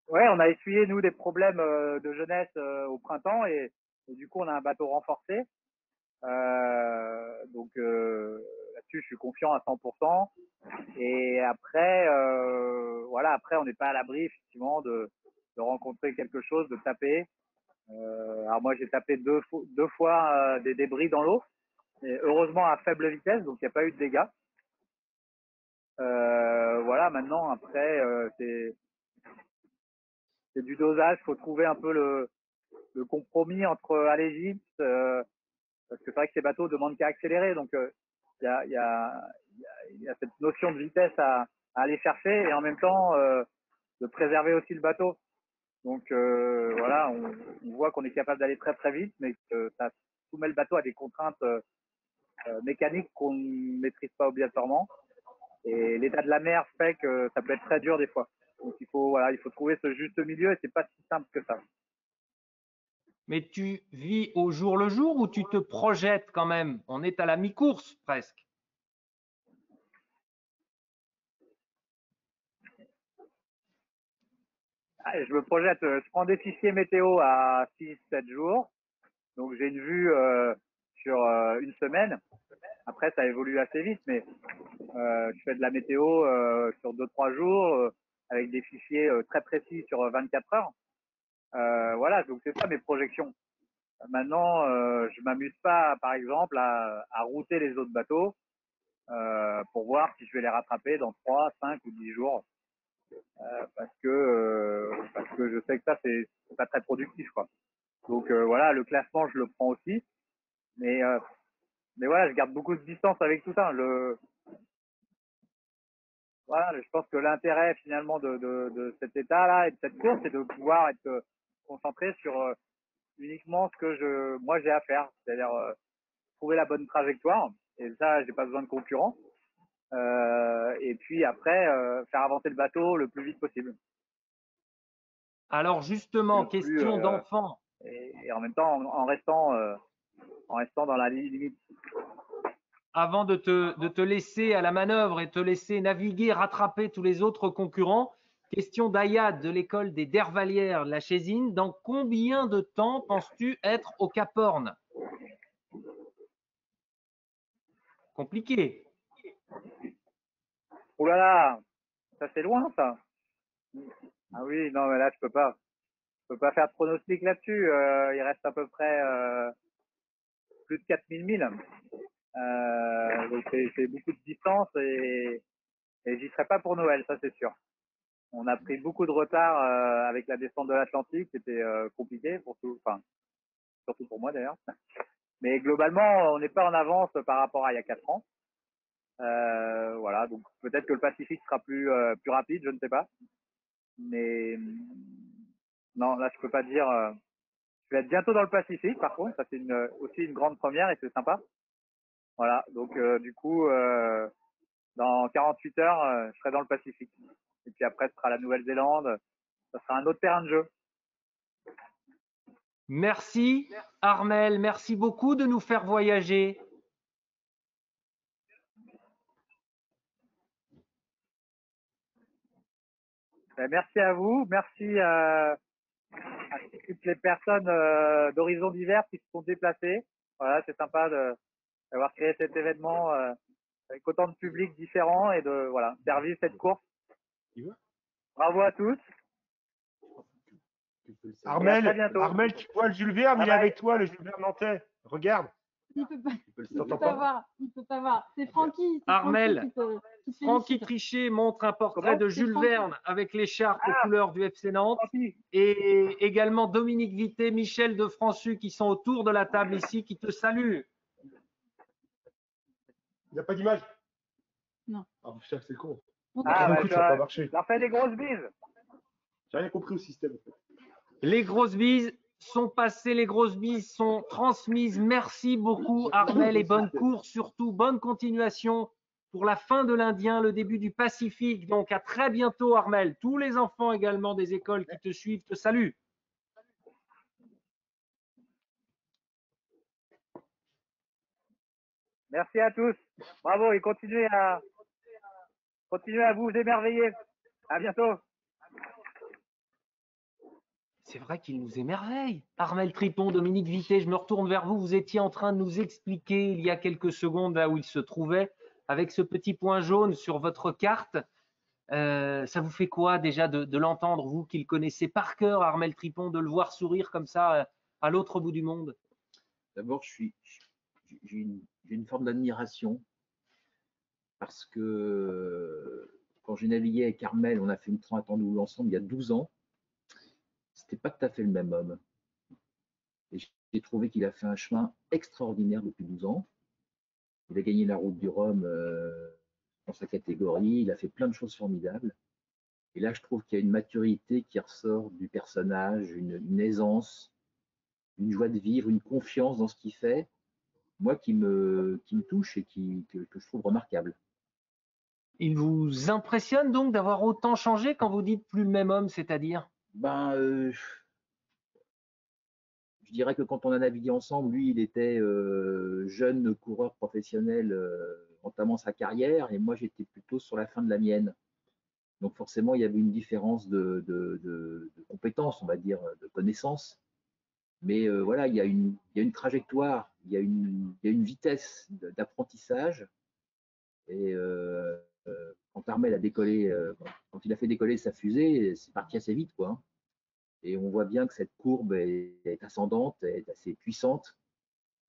Ouais, on a essuyé, nous, des problèmes de jeunesse au printemps et du coup, on a un bateau renforcé. Donc là-dessus, je suis confiant à 100%. Et après, voilà, après, on n'est pas à l'abri, effectivement, de rencontrer quelque chose, de taper. Alors moi, j'ai tapé deux fois des débris dans l'eau, et heureusement à faible vitesse, donc il n'y a pas eu de dégâts. Voilà, maintenant, après, c'est du dosage. Il faut trouver un peu le compromis entre aller vite, parce que c'est vrai que ces bateaux demandent qu'à accélérer. Donc, il y a cette notion de vitesse à aller chercher et en même temps de préserver aussi le bateau. Donc, voilà, on voit qu'on est capable d'aller très très vite, mais que ça soumet le bateau à des contraintes mécaniques qu'on ne maîtrise pas obligatoirement. Et l'état de la mer fait que ça peut être très dur des fois. Donc il faut trouver ce juste milieu et c'est pas si simple que ça. Mais tu vis au jour le jour ou tu te projettes quand même? On est à la mi-course presque. Je me projette, je prends des fichiers météo à 6-7 jours. Donc j'ai une vue sur une semaine. Après ça évolue assez vite, mais je fais de la météo sur 2-3 jours avec des fichiers très précis sur 24 heures. Voilà, donc c'est ça mes projections. Maintenant, je m'amuse pas, par exemple, à router les autres bateaux pour voir si je vais les rattraper dans 3, 5 ou 10 jours. Parce que je sais que ça, c'est pas très productif, quoi. Donc voilà, le classement, je le prends aussi. Mais voilà, je garde beaucoup de distance avec tout ça. Voilà, je pense que l'intérêt finalement de cet état-là et de cette course, c'est de pouvoir être concentré sur uniquement ce que moi j'ai à faire, c'est-à-dire trouver la bonne trajectoire. Et ça, j'ai pas besoin de concurrents. Et puis après, faire avancer le bateau le plus vite possible. Alors justement, question d'enfant. Et en même temps, en restant dans la limite. Avant de te laisser à la manœuvre et te laisser naviguer, rattraper tous les autres concurrents, question d'Ayad de l'école des Dervalières de la Chésine. Dans combien de temps penses-tu être au Cap Horn? Compliqué. Oh là là, ça c'est loin ça. Ah oui, non mais là je peux pas faire de pronostic là-dessus. Il reste à peu près plus de 4000 milles. Donc c'est beaucoup de distance et j'y serai pas pour Noël, ça c'est sûr. On a pris beaucoup de retard avec la descente de l'Atlantique, c'était compliqué surtout pour moi d'ailleurs. Mais globalement, on n'est pas en avance par rapport à il y a 4 ans. Voilà, donc peut-être que le Pacifique sera plus rapide, je ne sais pas. Mais non, là je peux pas dire. Je vais être bientôt dans le Pacifique, par contre, ça c'est aussi une grande première et c'est sympa. Voilà, donc du coup, dans 48 heures, je serai dans le Pacifique. Et puis après, ce sera la Nouvelle-Zélande. Ça sera un autre terrain de jeu. Merci Armel, merci beaucoup de nous faire voyager. Merci à vous, merci à toutes les personnes d'horizons divers qui se sont déplacées. Voilà, c'est sympa d'avoir créé cet événement avec autant de publics différents et de servir cette course. Bravo à tous. Armel, tu vois le Jules Verne, il est avec toi, le Jules Verne nantais. Regarde. Il peut pas voir. C'est Francky. Armel, Francky Trichet montre un portrait de Jules Verne avec l'écharpe aux couleurs du FC Nantes. Et également Dominique Vité, Michel de Françu qui sont autour de la table ici, qui te saluent. Il n'y a pas d'image? Non. Ah putain, c'est con. Ça n'a pas marché. Leur fait des grosses bises. J'ai rien compris au système. Les grosses bises sont passées, les grosses bises sont transmises. Merci beaucoup Armel et bonne course, surtout bonne continuation pour la fin de l'Indien, le début du Pacifique. Donc à très bientôt Armel. Tous les enfants également des écoles qui te suivent te saluent. Merci à tous. Bravo et continuez à vous émerveiller. À bientôt. C'est vrai qu'il nous émerveille. Armel Tripon, Dominique Vittet, je me retourne vers vous. Vous étiez en train de nous expliquer il y a quelques secondes là où il se trouvait, avec ce petit point jaune sur votre carte. Ça vous fait quoi déjà de l'entendre, vous qui le connaissez par cœur, Armel Tripon, de le voir sourire comme ça à l'autre bout du monde? D'abord, j'ai une forme d'admiration parce que quand j'ai navigué avec Armel, on a fait une 30 ans nous ensemble il y a 12 ans, c'était pas tout à fait le même homme. Et j'ai trouvé qu'il a fait un chemin extraordinaire depuis 12 ans. Il a gagné la Route du Rhum dans sa catégorie, il a fait plein de choses formidables. Et là, je trouve qu'il y a une maturité qui ressort du personnage, une aisance, une joie de vivre, une confiance dans ce qu'il fait, moi qui me touche et que je trouve remarquable. Il vous impressionne donc d'avoir autant changé quand vous dites plus le même homme, c'est-à-dire? Je dirais que quand on a navigué ensemble, lui, il était jeune coureur professionnel entamant sa carrière, et moi, j'étais plutôt sur la fin de la mienne. Donc forcément, il y avait une différence de compétences, on va dire, de connaissances. Mais voilà, il y a une trajectoire, il y a une vitesse d'apprentissage. Et quand Armel a décollé, quand il a fait décoller sa fusée, c'est parti assez vite, quoi. Et on voit bien que cette courbe est ascendante, est assez puissante.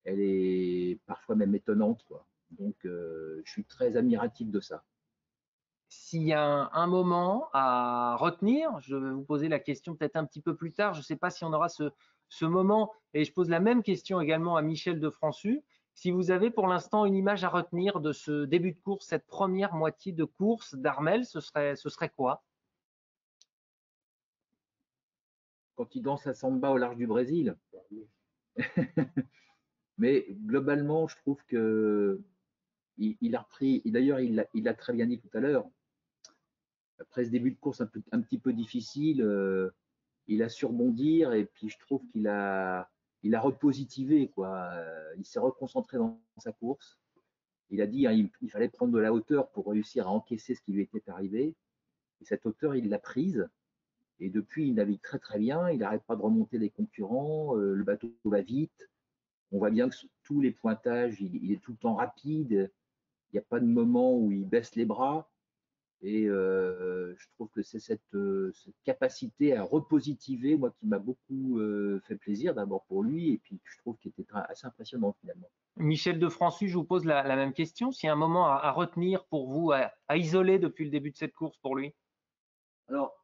Elle est parfois même étonnante, quoi. Donc, je suis très admiratif de ça. S'il y a un moment à retenir, je vais vous poser la question peut-être un petit peu plus tard. Je ne sais pas si on aura ce moment. Et je pose la même question également à Michel Defrançu. Si vous avez pour l'instant une image à retenir de ce début de course, cette première moitié de course d'Armel, ce serait quoi? Quand il danse la samba au large du Brésil. Mais globalement, je trouve que il a repris, et d'ailleurs il l'a très bien dit tout à l'heure, après ce début de course un petit peu difficile, il a su rebondir, et puis je trouve qu'il a repositivé, quoi. Il s'est reconcentré dans sa course. Il a dit hein, il fallait prendre de la hauteur pour réussir à encaisser ce qui lui était arrivé. Et cette hauteur, il l'a prise. Et depuis, il navigue très très bien. Il n'arrête pas de remonter des concurrents. Le bateau va vite. On voit bien que sur tous les pointages, il est tout le temps rapide. Il n'y a pas de moment où il baisse les bras. Et je trouve que c'est cette capacité à repositiver, moi, qui m'a beaucoup fait plaisir, d'abord pour lui, et puis je trouve qu'il était assez impressionnant finalement. Michel Defrançu, je vous pose la même question. S'il y a un moment à retenir pour vous, à isoler depuis le début de cette course pour lui? Alors,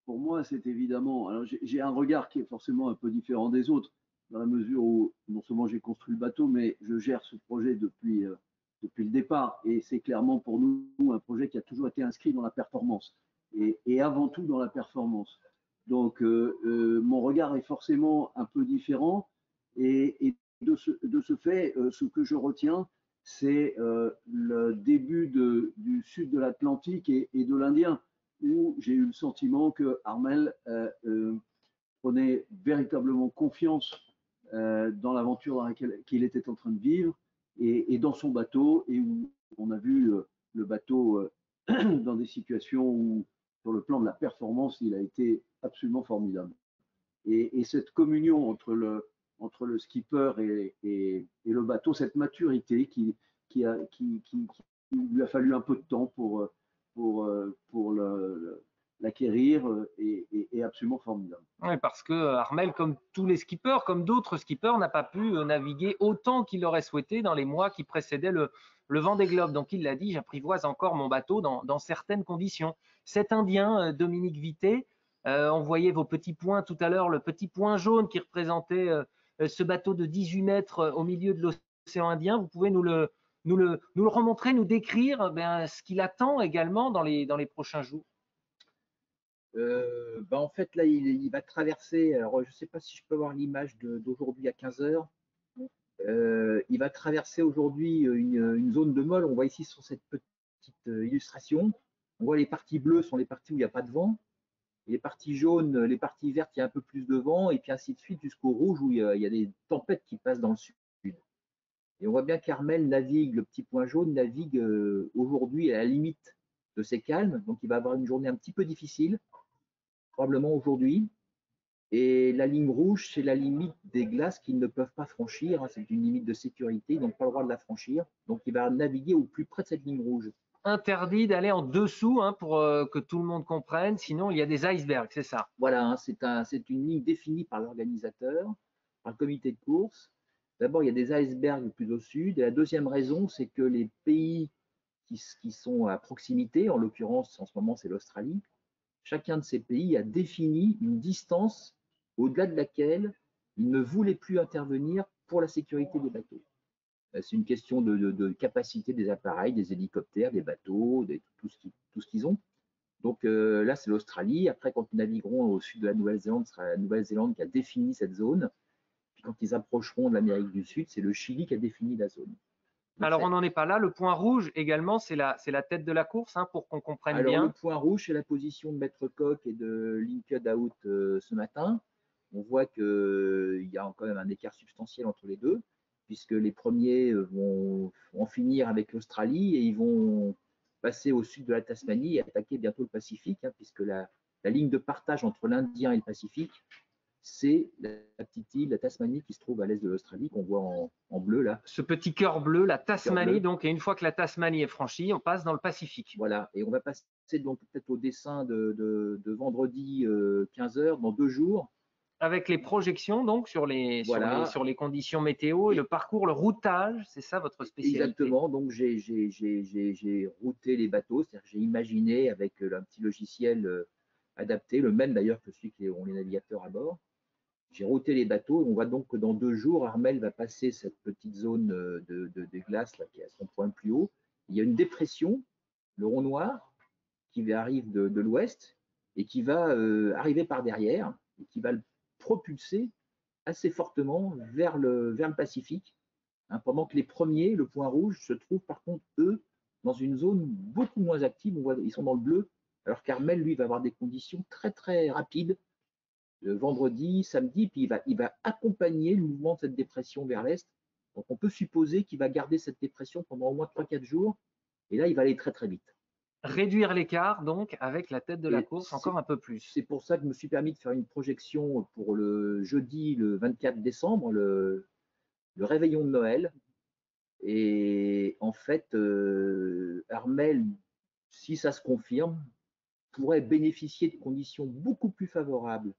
pour moi, c'est évidemment. Alors, j'ai un regard qui est forcément un peu différent des autres, dans la mesure où non seulement j'ai construit le bateau, mais je gère ce projet depuis le départ. Et c'est clairement pour nous un projet qui a toujours été inscrit dans la performance. Et avant tout dans la performance. Donc, mon regard est forcément un peu différent. Et de ce fait, ce que je retiens, c'est le début du sud de l'Atlantique et de l'Indien, où j'ai eu le sentiment que Armel prenait véritablement confiance dans l'aventure dans laquelle qu'il était en train de vivre et dans son bateau, et où on a vu le bateau dans des situations où, sur le plan de la performance, il a été absolument formidable. Et cette communion entre le skipper et le bateau, cette maturité qui lui a fallu un peu de temps pour l'acquérir, est absolument formidable. Oui, parce que Armel, comme tous les skippers, comme d'autres skippers, n'a pas pu naviguer autant qu'il l'aurait souhaité dans les mois qui précédaient le Vendée Globe. Donc il l'a dit, j'apprivoise encore mon bateau dans certaines conditions. Cet Indien, Dominique Vittet, on voyait vos petits points tout à l'heure, le petit point jaune qui représentait ce bateau de 18 mètres au milieu de l'océan Indien. Vous pouvez nous le remontrer, nous décrire ce qu'il attend également dans les prochains jours? En fait, là, il va traverser, alors je ne sais pas si je peux avoir l'image d'aujourd'hui à 15 heures. Il va traverser aujourd'hui une zone de molle. On voit ici sur cette petite illustration, on voit les parties bleues sont les parties où il n'y a pas de vent. Les parties jaunes, les parties vertes, il y a un peu plus de vent, et puis ainsi de suite jusqu'au rouge où il y a des tempêtes qui passent dans le sud. Et on voit bien qu'Armel navigue, le petit point jaune navigue aujourd'hui à la limite de ses calmes, donc il va avoir une journée un petit peu difficile, probablement aujourd'hui. Et la ligne rouge, c'est la limite des glaces qu'ils ne peuvent pas franchir, hein. C'est une limite de sécurité, ils n'ont pas le droit de la franchir. Donc il va naviguer au plus près de cette ligne rouge. Interdit d'aller en dessous, hein, pour que tout le monde comprenne, sinon il y a des icebergs, c'est ça? Voilà, hein, c'est une ligne définie par l'organisateur, par le comité de course. D'abord, il y a des icebergs plus au sud. Et la deuxième raison, c'est que les pays qui sont à proximité, en l'occurrence en ce moment c'est l'Australie, chacun de ces pays a défini une distance au-delà de laquelle il ne voulait plus intervenir pour la sécurité des bateaux. C'est une question de capacité des appareils, des hélicoptères, des bateaux, tout ce qu'ils ont. Donc là, c'est l'Australie. Après, quand ils navigueront au sud de la Nouvelle-Zélande, ce sera la Nouvelle-Zélande qui a défini cette zone. Puis quand ils approcheront de l'Amérique du Sud, c'est le Chili qui a défini la zone. Donc, alors, on n'en est pas là. Le point rouge également, c'est la tête de la course, hein, pour qu'on comprenne alors, bien. le point rouge, c'est la position de Maître Coq et de Linked Out ce matin. On voit qu'il y a quand même un écart substantiel entre les deux, puisque les premiers vont en finir avec l'Australie et ils vont passer au sud de la Tasmanie et attaquer bientôt le Pacifique, hein, puisque la ligne de partage entre l'Indien et le Pacifique, c'est la petite île, la Tasmanie, qui se trouve à l'est de l'Australie, qu'on voit en bleu là. Ce petit cœur bleu, la Tasmanie, bleu. donc, et une fois que la Tasmanie est franchie, on passe dans le Pacifique. Voilà, et on va passer donc peut-être au dessin de vendredi 15h, dans 2 jours. Avec les projections donc sur les conditions météo et le parcours, le routage, c'est ça votre spécialité? Exactement, donc j'ai routé les bateaux, c'est-à-dire que j'ai imaginé avec un petit logiciel adapté, le même d'ailleurs que celui qui ont les navigateurs à bord. J'ai routé les bateaux et on voit donc que dans 2 jours, Armel va passer cette petite zone de glace là, qui est à son point le plus haut. Il y a une dépression, le rond noir, qui arrive de l'ouest et qui va arriver par derrière et qui va le propulser assez fortement vers le Pacifique, hein, pendant que les premiers, le point rouge, se trouvent par contre, eux, dans une zone beaucoup moins active. On voit, ils sont dans le bleu, alors qu'Armel, lui, va avoir des conditions très très rapides, vendredi, samedi, puis il va accompagner le mouvement de cette dépression vers l'est. Donc on peut supposer qu'il va garder cette dépression pendant au moins 3-4 jours, et là, il va aller très très vite. Réduire l'écart, donc, avec la tête de la course encore un peu plus. C'est pour ça que je me suis permis de faire une projection pour le jeudi, le 24 décembre, le réveillon de Noël. Et en fait, Armel, si ça se confirme, pourrait bénéficier de conditions beaucoup plus favorables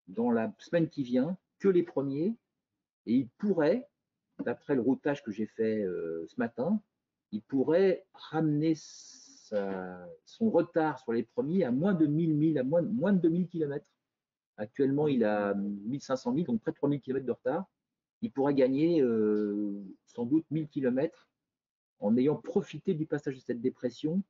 dans la semaine qui vient que les premiers. Et il pourrait, d'après le routage que j'ai fait ce matin, il pourrait ramener son retard sur les premiers à moins de 1000 milles, à moins de 2000 km. Actuellement, il a 1500 milles, donc près de 3000 km de retard. Il pourrait gagner sans doute 1000 km en ayant profité du passage de cette dépression,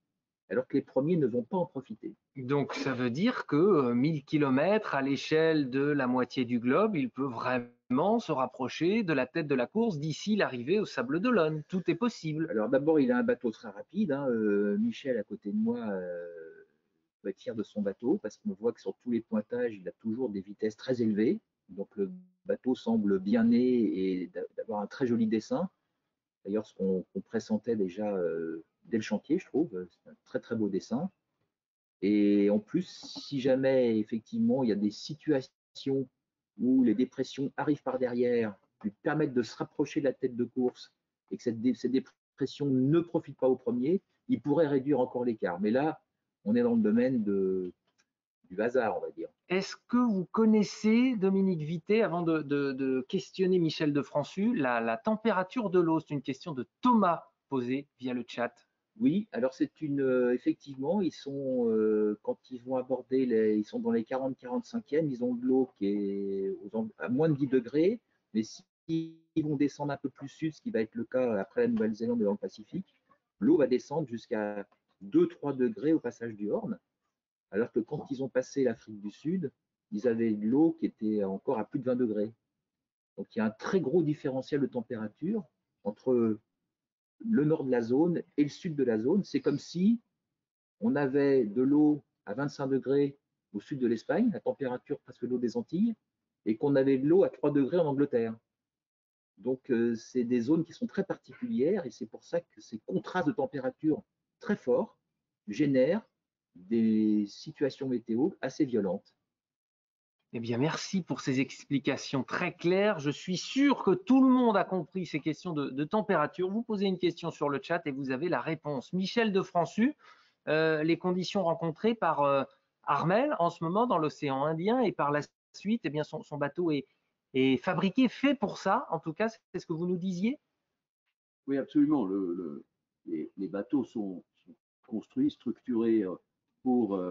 alors que les premiers ne vont pas en profiter. Donc ça veut dire que 1000 km à l'échelle de la moitié du globe, il peut vraiment se rapprocher de la tête de la course d'ici l'arrivée au Sable d'Olonne. Tout est possible. Alors d'abord, il a un bateau très rapide, hein. Michel à côté de moi peut être fier de son bateau parce qu'on voit que sur tous les pointages, il a toujours des vitesses très élevées. Donc le bateau semble bien né et d'avoir un très joli dessin. D'ailleurs, ce qu'on pressentait déjà dès le chantier, je trouve. C'est un très très beau dessin. Et en plus, si jamais effectivement il y a des situations où les dépressions arrivent par derrière, lui permettent de se rapprocher de la tête de course et que cette dépression ne profite pas au premier, il pourrait réduire encore l'écart. Mais là, on est dans le domaine du hasard, on va dire. Est-ce que vous connaissez, Dominique Vittet, avant de questionner Michel de Françu, la température de l'eau? C'est une question de Thomas posée via le chat. Oui, alors c'est effectivement, ils sont, quand ils vont aborder, ils sont dans les 40-45e, ils ont de l'eau qui est à moins de 10 degrés, mais s'ils vont descendre un peu plus sud, ce qui va être le cas après la Nouvelle-Zélande et dans le Pacifique, l'eau va descendre jusqu'à 2-3 degrés au passage du Horn, alors que quand ils ont passé l'Afrique du Sud, ils avaient de l'eau qui était encore à plus de 20 degrés. Donc il y a un très gros différentiel de température entre le nord de la zone et le sud de la zone. C'est comme si on avait de l'eau à 25 degrés au sud de l'Espagne, la température presque l'eau des Antilles, et qu'on avait de l'eau à 3 degrés en Angleterre. Donc c'est des zones qui sont très particulières et c'est pour ça que ces contrastes de température très forts génèrent des situations météo assez violentes. Eh bien, merci pour ces explications très claires. Je suis sûr que tout le monde a compris ces questions de température. Vous posez une question sur le chat et vous avez la réponse. Michel de Françu, les conditions rencontrées par Armel en ce moment dans l'océan Indien et par la suite, eh bien, son bateau est fabriqué, fait pour ça. En tout cas, c'est ce que vous nous disiez? Oui, absolument. Les bateaux sont construits, structurés pour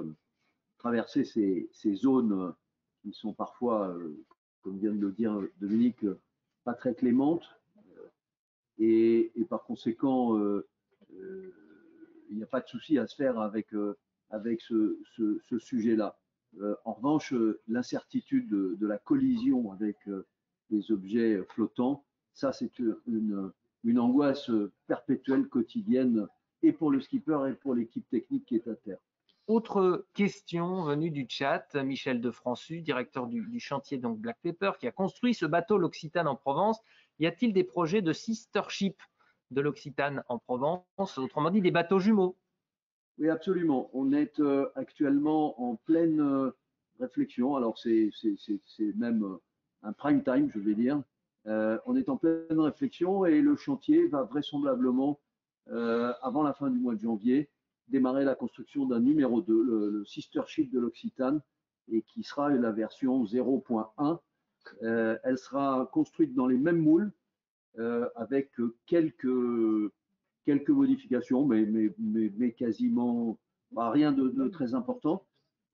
traverser ces zones qui sont parfois, comme vient de le dire Dominique, pas très clémentes. Et par conséquent, il n'y a pas de souci à se faire avec ce sujet-là. En revanche, l'incertitude de la collision avec des objets flottants, ça c'est une angoisse perpétuelle, quotidienne, et pour le skipper et pour l'équipe technique qui est à terre. Autre question venue du chat, Michel de Françu, directeur du chantier donc Black Pepper, qui a construit ce bateau, l'Occitane en Provence. Y a-t-il des projets de sister ship de l'Occitane en Provence, autrement dit des bateaux jumeaux? Oui, absolument. On est actuellement en pleine réflexion. Alors, c'est même un prime time, je vais dire. On est en pleine réflexion et le chantier va vraisemblablement, avant la fin du mois de janvier, démarrer la construction d'un numéro 2, le sister ship de l'Occitane, et qui sera la version 0.1. Elle sera construite dans les mêmes moules, avec quelques modifications, mais quasiment rien de très important.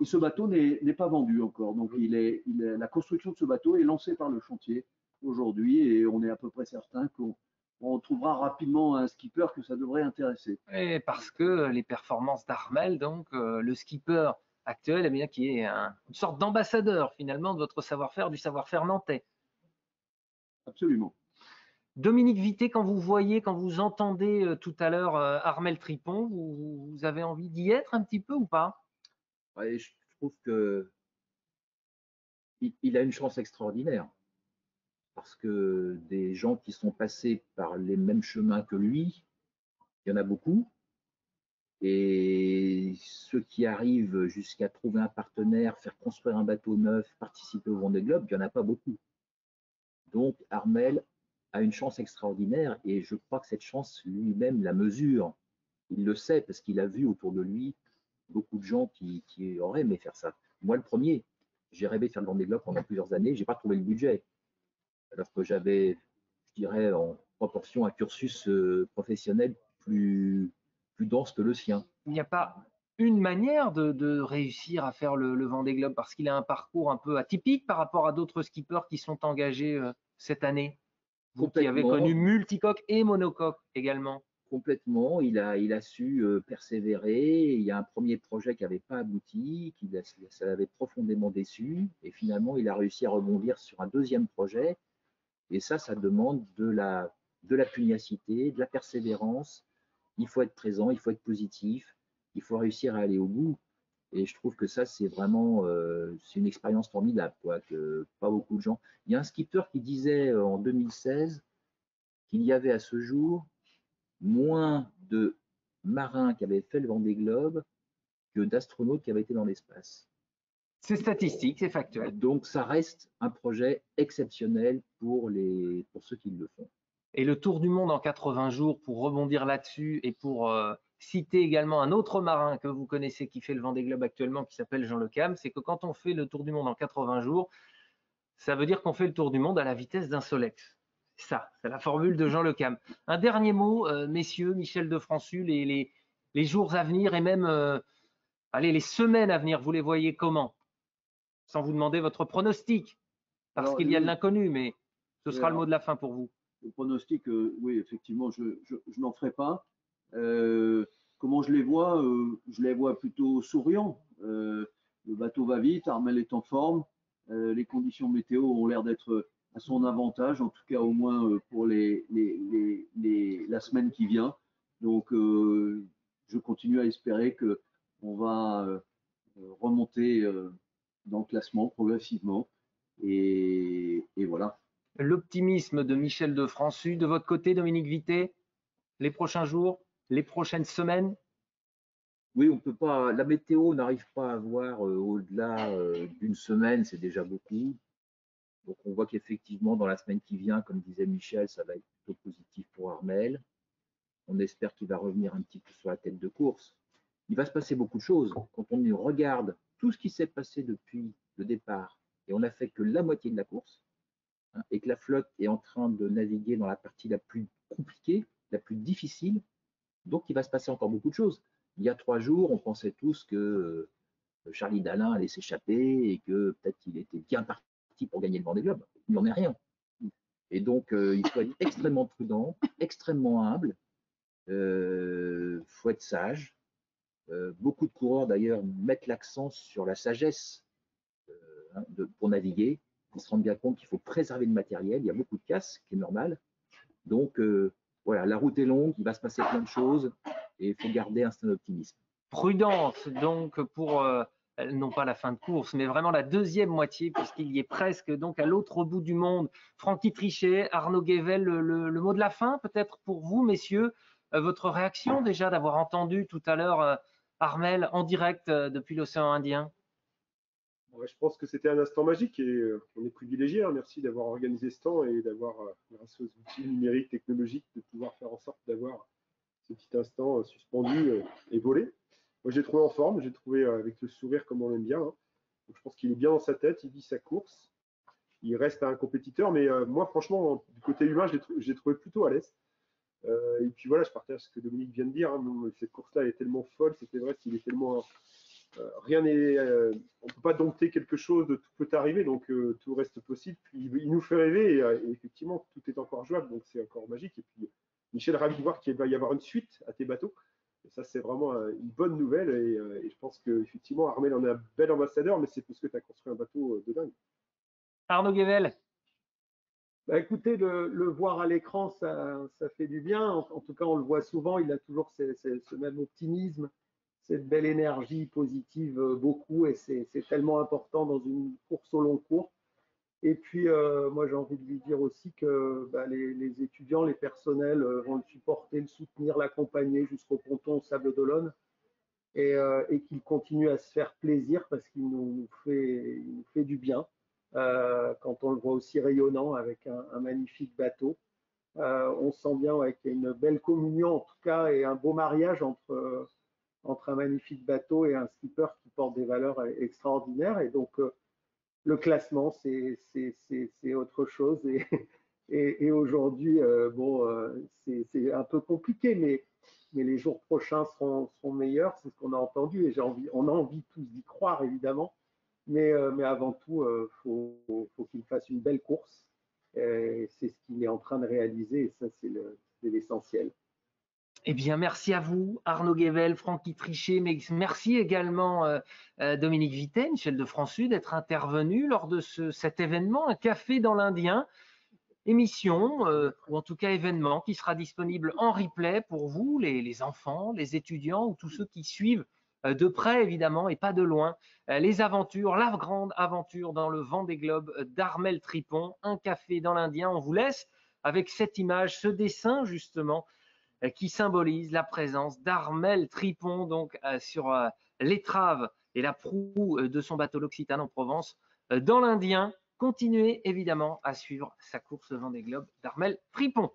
Et ce bateau n'est pas vendu encore. Donc, la construction de ce bateau est lancée par le chantier aujourd'hui et on est à peu près certain qu'on trouvera rapidement un skipper que ça devrait intéresser. Et parce que les performances d'Armel, donc le skipper actuel, eh bien, qui est une sorte d'ambassadeur finalement de votre savoir-faire, du savoir-faire nantais. Absolument. Dominique Vité, quand vous entendez tout à l'heure Armel Tripon, vous avez envie d'y être un petit peu ou pas? Ouais, je trouve que il a une chance extraordinaire parce que des gens qui sont passés par les mêmes chemins que lui, il y en a beaucoup. Et ceux qui arrivent jusqu'à trouver un partenaire, faire construire un bateau neuf, participer au Vendée Globe, il n'y en a pas beaucoup. Donc Armel a une chance extraordinaire et je crois que cette chance lui-même la mesure. Il le sait parce qu'il a vu autour de lui beaucoup de gens qui auraient aimé faire ça. Moi, le premier, j'ai rêvé de faire le Vendée Globe pendant plusieurs années, je n'ai pas trouvé le budget. Alors que j'avais, je dirais, en proportion un cursus professionnel plus dense que le sien. Il n'y a pas une manière de réussir à faire le Vendée Globe parce qu'il a un parcours un peu atypique par rapport à d'autres skippers qui sont engagés cette année. Vous qui avez connu multicoque et monocoque également. Complètement, il a su persévérer. Il y a un premier projet qui n'avait pas abouti, ça l'avait profondément déçu. Et finalement, il a réussi à rebondir sur un deuxième projet. Et ça demande de la pugnacité, de la persévérance. Il faut être présent, il faut être positif, il faut réussir à aller au bout. Et je trouve que ça, c'est vraiment c'est une expérience formidable, quoi, que pas beaucoup de gens. Il y a un skipper qui disait en 2016 qu'il y avait à ce jour moins de marins qui avaient fait le Vendée Globe que d'astronautes qui avaient été dans l'espace. C'est statistique, c'est factuel. Donc ça reste un projet exceptionnel pour ceux qui le font. Et le tour du monde en 80 jours, pour rebondir là-dessus et pour citer également un autre marin que vous connaissez qui fait le Vendée Globe actuellement, qui s'appelle Jean Le Cam, c'est que quand on fait le tour du monde en 80 jours, ça veut dire qu'on fait le tour du monde à la vitesse d'un Solex. Ça, c'est la formule de Jean Le Cam. Un dernier mot, messieurs, Michel de Françu, les jours à venir et même les semaines à venir, vous les voyez comment? Sans vous demander votre pronostic, parce qu'il y a de l'inconnu, mais ce sera le mot de la fin pour vous. Le pronostic, oui, effectivement, je n'en ferai pas. Comment je les vois? Je les vois plutôt souriants. Le bateau va vite, Armel est en forme. Les conditions météo ont l'air d'être à son avantage, en tout cas au moins pour la semaine qui vient. Donc, je continue à espérer qu'on va remonter dans le classement progressivement. Et voilà. L'optimisme de Michel de Françu. De votre côté, Dominique Vité, les prochains jours, les prochaines semaines? Oui, on peut pas. La météo n'arrive pas à voir au-delà d'une semaine, c'est déjà beaucoup. Donc on voit qu'effectivement, dans la semaine qui vient, comme disait Michel, ça va être plutôt positif pour Armel. On espère qu'il va revenir un petit peu sur la tête de course. Il va se passer beaucoup de choses. Quand on regarde tout ce qui s'est passé depuis le départ, et on n'a fait que la moitié de la course, hein, et que la flotte est en train de naviguer dans la partie la plus compliquée, la plus difficile, donc il va se passer encore beaucoup de choses. Il y a 3 jours, on pensait tous que Charlie Dalin allait s'échapper et que peut-être qu'il était bien parti pour gagner le Vendée Globe. Il n'en est rien. Et donc, il faut être extrêmement prudent, extrêmement humble, faut être sage. Beaucoup de coureurs, d'ailleurs, mettent l'accent sur la sagesse pour naviguer. Ils se rendent bien compte qu'il faut préserver le matériel. Il y a beaucoup de casse, ce qui est normal. Donc, voilà, la route est longue, il va se passer plein de choses et il faut garder un certain optimisme. Prudence donc pour non pas la fin de course, mais vraiment la deuxième moitié, puisqu'il y est presque donc à l'autre bout du monde. Francky Trichet, Arnaud Guével, le mot de la fin peut-être pour vous, messieurs, votre réaction déjà d'avoir entendu tout à l'heure Armel en direct depuis l'océan Indien. Ouais, je pense que c'était un instant magique et on est privilégié. Hein. Merci d'avoir organisé ce temps et d'avoir, grâce aux outils numériques, technologiques, de pouvoir faire en sorte d'avoir ce petit instant suspendu et volé. Moi, j'ai trouvé en forme, j'ai trouvé avec le sourire comme on aime bien. Hein. Donc, je pense qu'il est bien dans sa tête, il vit sa course. Il reste un compétiteur, mais moi, franchement, du côté humain, j'ai trouvé plutôt à l'aise. Et puis voilà, je partage ce que Dominique vient de dire. Hein. Cette course-là est tellement folle, c'était vrai qu'il est tellement. Rien n'est. On ne peut pas dompter quelque chose, tout peut arriver, donc tout reste possible. Puis il nous fait rêver et effectivement, tout est encore jouable, donc c'est encore magique. Et puis Michel, ravi de voir qu'il va y avoir une suite à tes bateaux. Et ça, c'est vraiment une bonne nouvelle. Et je pense qu'effectivement, Armel en est un bel ambassadeur, mais c'est parce que tu as construit un bateau de dingue. Arnaud Guével. Bah, écoutez, le voir à l'écran, ça fait du bien. En tout cas, on le voit souvent, il a toujours ce même optimisme, cette belle énergie positive, beaucoup, et c'est tellement important dans une course au long cours. Et puis, moi, j'ai envie de lui dire aussi que bah, les étudiants, les personnels vont le supporter, le soutenir, l'accompagner jusqu'au ponton au Sable d'Olonne, et qu'il continue à se faire plaisir parce qu'il nous fait du bien. Quand on le voit aussi rayonnant avec un magnifique bateau. On sent bien qu'il y a une belle communion en tout cas et un beau mariage entre un magnifique bateau et un skipper qui porte des valeurs extraordinaires. Et donc le classement, c'est autre chose. Et aujourd'hui, bon, c'est un peu compliqué, mais les jours prochains seront meilleurs. C'est ce qu'on a entendu et on a envie tous d'y croire évidemment. Mais avant tout, faut qu'il fasse une belle course. C'est ce qu'il est en train de réaliser et ça, c'est l'essentiel. Eh bien, merci à vous, Arnaud Guével, Francky Trichet, mais merci également Dominique Vitet, Michel de France-Sud, d'être intervenu lors de cet événement, un café dans l'Indien, émission, ou en tout cas événement, qui sera disponible en replay pour vous, les enfants, les étudiants ou tous ceux qui suivent de près évidemment et pas de loin les aventures, la grande aventure dans le Vendée Globe d'Armel Tripon, un café dans l'Indien. On vous laisse avec cette image, ce dessin justement qui symbolise la présence d'Armel Tripon donc sur l'étrave et la proue de son bateau l'Occitane en Provence dans l'Indien. Continuez évidemment à suivre sa course Vendée Globe d'Armel Tripon.